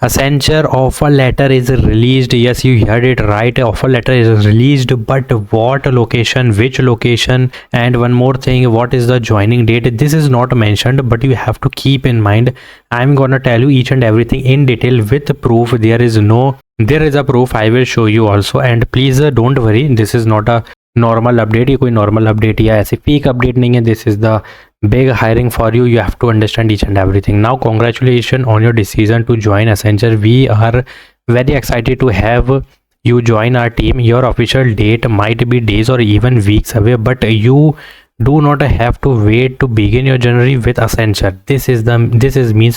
Accenture offer letter is released. Yes, you heard it right. Offer letter is released, but what location, which location, and one more thing, what is the joining date? This is not mentioned, but you have to keep in mind. I'm gonna tell you each and everything in detail with proof. There is a proof. I will show you also. And please don't worry. This is not a normal update. ये कोई normal update या ऐसी fake update नहीं है. This is the big hiring for you. You have to understand each and everything. Now congratulations on your decision to join Accenture. We are very excited to have you join our team. Your official date might be days or even weeks away, but you do not have to wait to begin your journey with Accenture.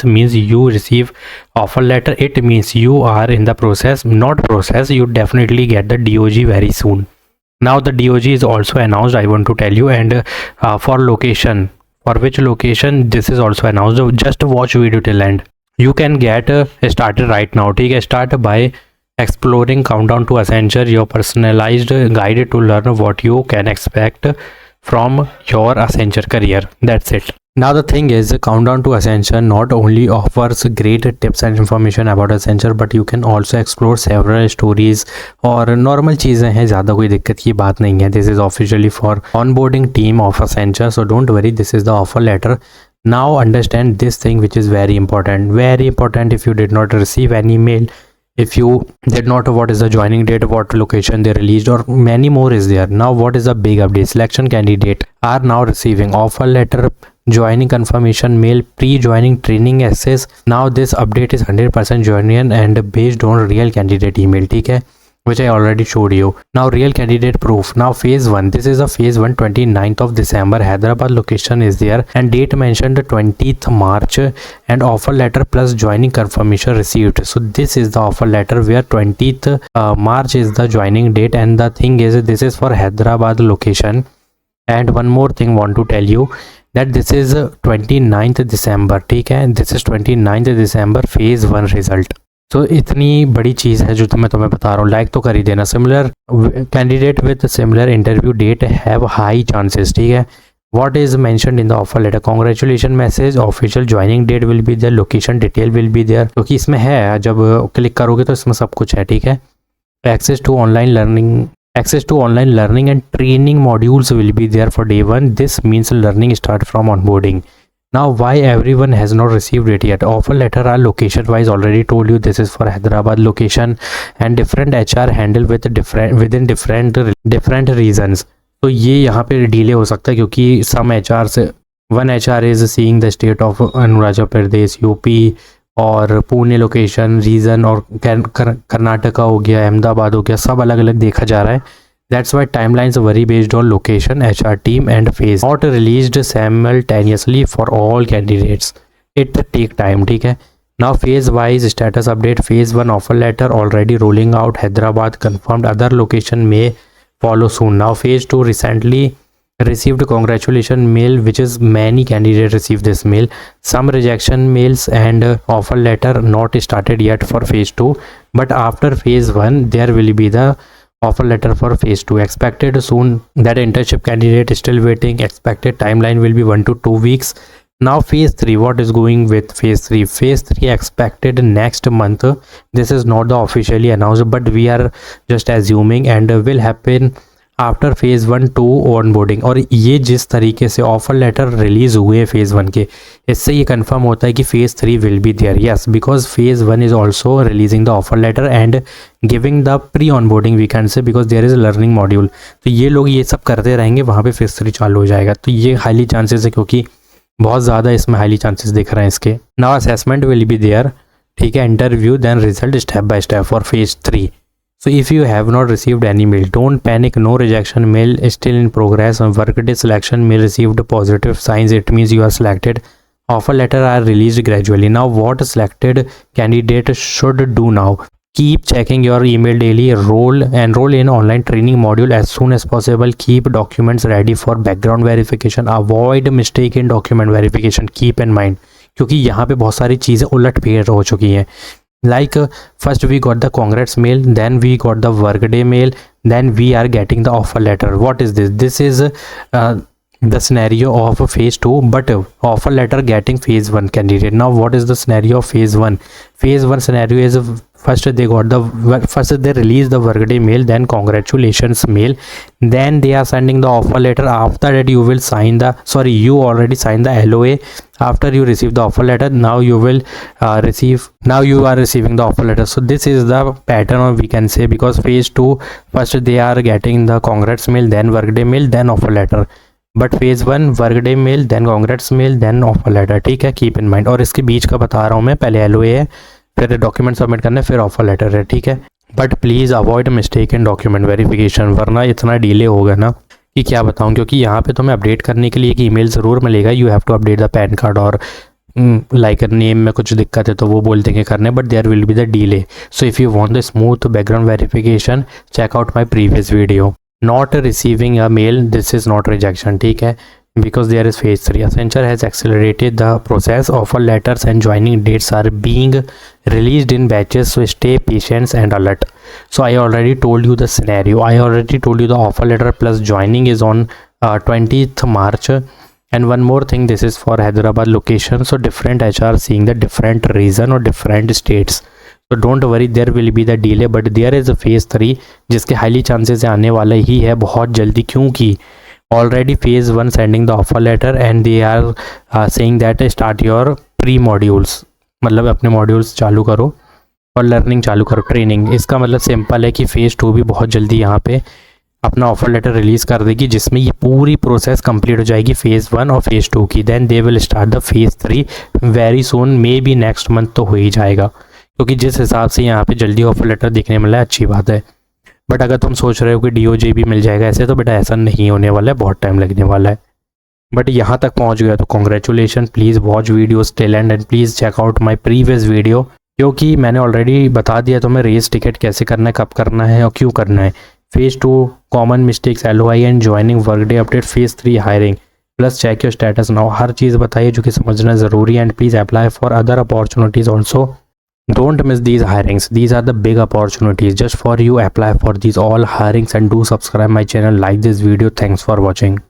Means you receive offer letter. It means you are in the process, not process. You definitely get the DOG very soon. Now the DOG is also announced, I want to tell you, and for location, for which location, this is also announced. Just watch video till end. You can get started right now. ठीक है, start by exploring Countdown to Accenture, your personalized guide to learn what you can expect from your Accenture career. That's it. Now the thing is, Countdown to Accenture not only offers great tips and information about Accenture, but you can also explore several stories और normal चीज़ें हैं, ज़्यादा कोई दिक्कत की बात नहीं है. This is officially for onboarding team of Accenture, so don't worry, this is the offer letter. Now understand this thing which is very important. If you did not receive any mail, if you did not know what is the joining date, what location they released, or many more is there. Now what is the big update? Selection candidate are now receiving offer letter, joining confirmation mail, pre-joining training access. Now this update is 100% genuine and based on real candidate email, ठीक है, which I already showed you. Now real candidate proof. Now phase 1, this is a phase 1, 29th of December, Hyderabad location is there, and date mentioned 20th March, and offer letter plus joining confirmation received. So this is the offer letter where 20th March is the joining date, and the thing is, this is for Hyderabad location. And one more thing want to tell you, that this is 29th December, ठीक है, this is 29th December phase 1 result. तो इतनी बड़ी चीज़ है जो मैं तुम्हें बता रहा हूँ, लाइक तो कर ही देना. Similar candidate with similar interview date have high chances, ठीक है. What is mentioned in the offer letter? Congratulation message, official joining date will be there, location detail will be there, क्योंकि इसमें है, जब क्लिक करोगे तो इसमें सब कुछ है, ठीक है. Access to online learning and training modules will be there for day 1. This means learning start from onboarding. Now why everyone has not received it yet? Offer letter are location wise, already told you this is for Hyderabad location, and different HR handle with different reasons. तो ये यहाँ पे delay हो सकता है क्योंकि some HR से one HR is seeing the state of Arunachal Pradesh, UP और पुणे लोकेशन रीजन, और कर्नाटका हो गया, अहमदाबाद हो गया, सब अलग अलग देखा जा रहा है. That's why timelines vary based on location, HR team and phase. Not released simultaneously for all candidates. It take time, ठीक है. Now phase wise status update. Phase 1 offer letter already rolling out. Hyderabad confirmed. Other location may follow soon. Now phase 2 recently received congratulation mail, which is many candidates received this mail. Some rejection mails and offer letter not started yet for phase 2. But after phase 1 there will be the offer letter for phase 2 expected soon. That internship candidate is still waiting. Expected timeline will be 1 to 2 weeks. Now phase 3, what is going with phase 3? Phase 3 expected next month. This is not the officially announced, but we are just assuming, and will happen after phase 1 2 onboarding. और ये जिस तरीके से offer letter release हुए phase 1 के, इससे ये confirm होता है कि phase 3 will be there. Yes, because phase 1 is also releasing the offer letter and giving the pre onboarding we can say, because there is a learning module. तो ये लोग ये सब करते रहेंगे, वहाँ पे फेज़ 3 चालू हो जाएगा. तो ये हाईली चांसेस है, क्योंकि बहुत ज़्यादा इसमें हाईली चांसेस दिख रहे हैं इसके. Now assessment will be there, ठीक है, interview then result step by step for phase 3. So if you have not received any mail, don't panic. No rejection mail is still in progress. Workday selection mail received positive signs. It means you are selected. Offer letter are released gradually. Now what selected candidate should do now? Keep checking your email daily. Enroll in online training module as soon as possible. Keep documents ready for background verification. Avoid mistake in document verification. Keep in mind, क्योंकि यहाँ पे बहुत सारी चीज़ें उलट फेर हो चुकी हैं. Like first we got the congrats mail, then we got the workday mail, then we are getting the offer letter. What is this? This is the scenario of phase 2 but offer letter getting phase 1 candidate. Now what is the scenario of phase 1? Phase 1 scenario is first they release the workday mail, then congratulations mail, then they are sending the offer letter. After that you will sign the you already signed the LOA. After you receive the offer letter, now you are receiving the offer letter. So this is the pattern, or we can say, because phase 2 first they are getting the congrats mail, then workday mail, then offer letter. But phase 1 workday mail, then congrats mail, then offer letter. ठीक है, keep in mind. और इसके बीच का बता रहा हूँ मैं, पहले LOA है, फिर डॉक्यूमेंट सबमिट करना है, फिर ऑफर लेटर है. ठीक है, but please avoid mistake in document verification, वरना इतना डिले होगा ना कि क्या बताऊँ. क्योंकि यहाँ पे तुम्हें अपडेट करने के लिए एक ईमेल ज़रूर मिलेगा, you have to update the PAN card, और लाइक नेम में कुछ दिक्कत है तो वो बोल देंगे करने, but there will be the delay. So if you want the smooth background verification, check out my previous video. Not receiving a mail, this is not rejection. ठीक है, because there is phase 3. Accenture has accelerated the process. Offer letters and joining dates are being released in batches, so stay patient and alert. So I already told you the scenario. I already told you the offer letter plus joining is on 20th March. And one more thing, this is for Hyderabad location, so different HR seeing the different region or different states. तो don't worry, there will be the delay, but there is a phase 3 जिसके highly chances आने वाला ही है बहुत जल्दी, क्योंकि already phase 1 sending the offer letter and they are saying that start your pre modules, मतलब अपने मॉड्यूल्स चालू करो और लर्निंग चालू करो, ट्रेनिंग. इसका मतलब सिंपल है कि फ़ेज़ 2 भी बहुत जल्दी यहाँ पे अपना ऑफर लेटर रिलीज़ कर देगी, जिसमें ये पूरी प्रोसेस कंप्लीट हो जाएगी फेज़ 1 और फेज़ 2 की. Then they will start the phase 3 very soon, maybe next month तो हो ही जाएगा, क्योंकि जिस हिसाब से यहाँ पे जल्दी ऑफर लेटर देखने मिला है अच्छी बात है. बट अगर तुम सोच रहे हो कि DOJ भी मिल जाएगा ऐसे, तो बेटा ऐसा नहीं होने वाला है, बहुत टाइम लगने वाला है. बट यहाँ तक पहुँच गया तो congratulation. Please watch videos till end please check out my previous video, क्योंकि मैंने ऑलरेडी बता दिया तुम्हें रेस टिकट कैसे करना है, कब करना है और क्यों करना है. Phase 2 common mistakes, LOI and joining, workday update, phase 3 hiring, plus check your status now. हर चीज़ बताइए जो कि समझना ज़रूरी है. And please apply for other opportunities also. Don't miss these hirings. These are the big opportunities just for you. Apply for these all hirings and do subscribe my channel, like this video. Thanks for watching.